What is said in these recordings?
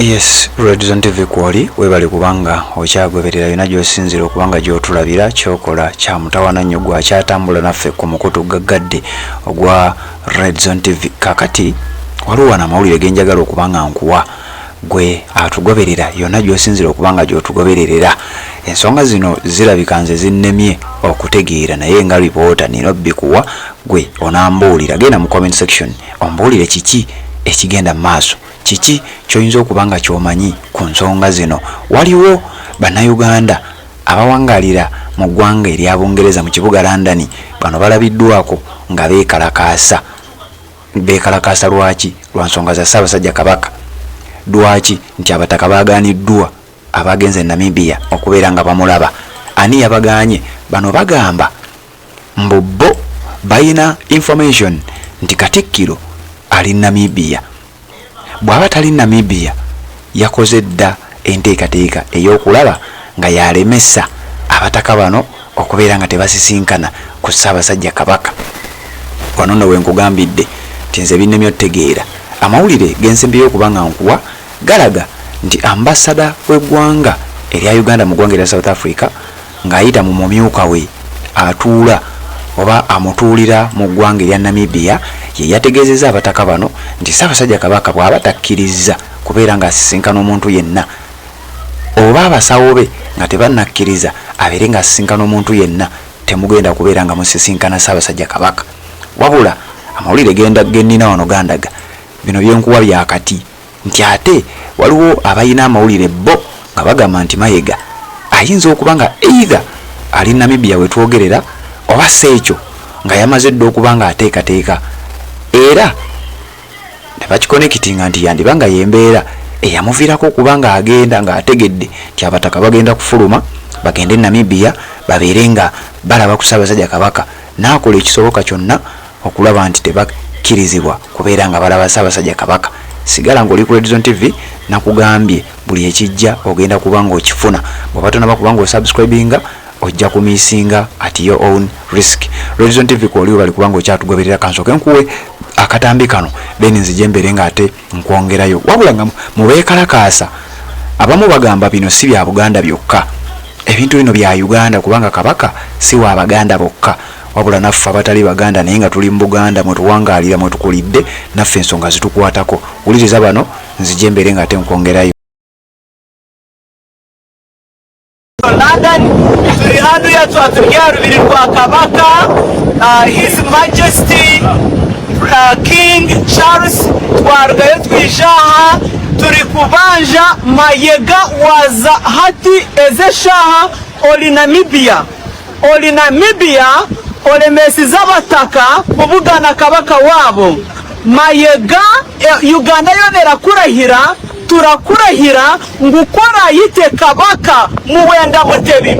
Yes, Redzone TV kwoli webale kubanga okyagoberera yona gy'osinzira okubanga gy'otulabira kyokola kya mutawana nnyo gwa kyatambula naffe ku mukutu gaggadde ogwa Redzone TV. Kakati waliwo amawulire genjagala okubanga nkuwa gwe atugoberera yona gy'osinzira okubanga gy'otugobererera. Ensonga zino zirabika nze zinnemye okutegeera naye nga lipoota nino bikuwa gwe onambuulira. Genda mu comment section ombuulire kiki ekigenda maaso, kiki kyoyinza okubanga kyomanyi ku nsonga zino. Waliwo bannayuganda abawangalira mu ggwanga erya Bungereza mu kibuga London, bano balabiddwako nga beekalakaasa lwaki? Lwa nsonga za Ssaabasajja Kabaka. Lwaki? Nti abataka baagaaniddwa abagenze Namibia okubeera nga bamulaba. Ani yabagaanye? Bano bagamba mbu bo bayina information nti Katikkiro ali Namibia. Bw'aba tali Namibia yakoze dda enteekateeka ey'okulaba nga yalemesa abataka bano okubeera nga tebasisinkana ku Ssaabasajja Kabaka. Wano nno wenkugambidde nti nze binnemye otegeera amawulire g'ensembyeyo okubanga nkuwa galaga nti ambasada w'eggwanga erya Uganda mu ggwanga erya South Africa ng'ayita mu mumyuka we atuula oba amutuulira mu ggwanga erya Namibia ye yategeezezza abataka bano nti Ssaabasajja Kabaka bw'aba takkiriza kubeera ng'asisinkana omuntu yenna, oba abasawo be nga tebannakkiriza abeere ng'asisinkana omuntu yenna, temugenda kubeera nga musisinkana Ssaabasajja Kabaka. Wabula amawulire gennina wano gandaga bino byenkuwa byakati nti ate waliwo abayina amawulire bo nga bagamba nti Mayiga ayinza okuba nga either ali Namibia wetwogerera oba Seekyo nga yamaze dda okuba nga ateekateeka era tebakikonekitinga nti yandiba nga yembeera eyamuviirako okuba nga agenda nga ategedde nti abataka bagenda kufuluma bagende Namibia babeere nga balaba ku Ssaabasajja Kabaka, n'akola ekisoboka kyonna okulaba nti tebakkirizibwa kubeera nga balaba Ssaabasajja Kabaka. Sigala ng'oli ku Redzone TV nakugambye buli ekijja ogenda kuba nga okifuna. Bw'oba tonaba kuba nga osubscribinga ojja kumisinga at your own risk. Redzone TV kwoli bali kuba nga okyatugoberera kansooke nkuwe akatambi kano then nzije mbere nga ate nkwongerayo. Wabula nga mubeekalakaasa abamu bagamba bino si bya Buganda byokka, ebintu bino bya Uganda kubanga Kabaka si wa Baganda bokka, wabula naffe abatali Baganda naye nga tuli mu Buganda mwe tuwangaalira mwe tukulidde naffe ensonga zitukwatako. Wuliriza bano nzije mbere nga ate nkwongerayo. London turi hano yatwatubwira rubiri rwa Kabaka, His Majesty King Charles twarugayo twijaha turi kubanja Mayiga waza hati ezeshaha oli Namibia olemesiza abataka kubugana Kabaka wabo. Mayiga Uganda yonera kurahira turakurahira ngukora yite Kabaka muwenda mutebi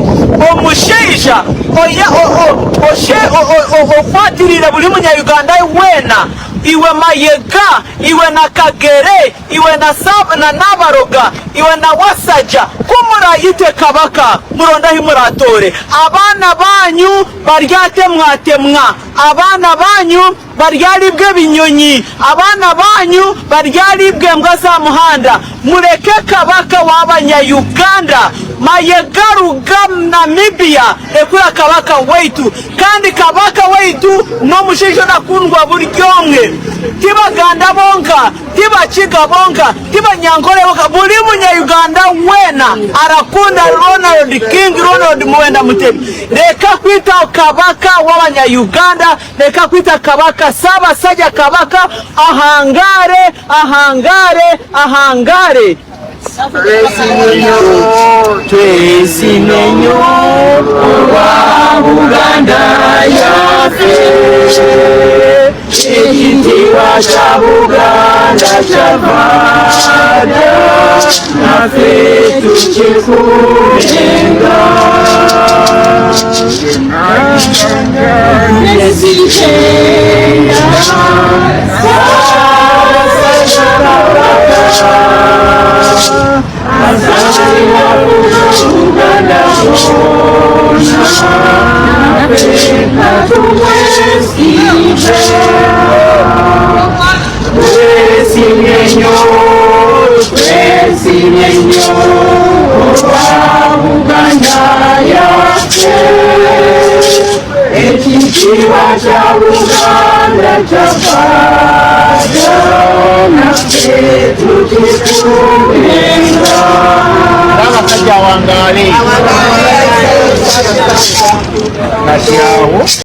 omusheija okwatirire buli munyayuganda wena, iwe Mayiga, iwe na Kagere, iwe na Nabaroga, iwe na Wasajja kumura yite Kabaka murondahi muratore. Abana banyu baryatemwatemwa, abana banyu baryalibwe binyonyi, abana banyu baryalibwe mbwa za muhanda. Mureke Kabaka w'Abanyayuganda. Mayiga ruga Namibia ekura Kabaka weitu, kandi Kabaka weitu n'omusheija nakundwa buri omwe, tibaganda bonka, tibakiga bonka, tibanyankore bonka, buli munyayuganda wena arakunda Ronald Muwenda Mutebi. Leka kwita Kabaka w'Abanyayuganda, leka kwita Kabaka Ssaabasajja Kabaka. Ahangare Twesimenyo wa Buganda yafe, ekitiibwa kya Buganda kyavada naffe tukikubenga. Nezigenda Ssaabasajja Kabaka azalira Buganda bonna naffe tumwesiga. Tusiime nnyo olwa Buganda yaffe, ekitiibwa kya Buganda kyafaayo, naffe tukikuumenga. N'abasajja awangaale. Kati awo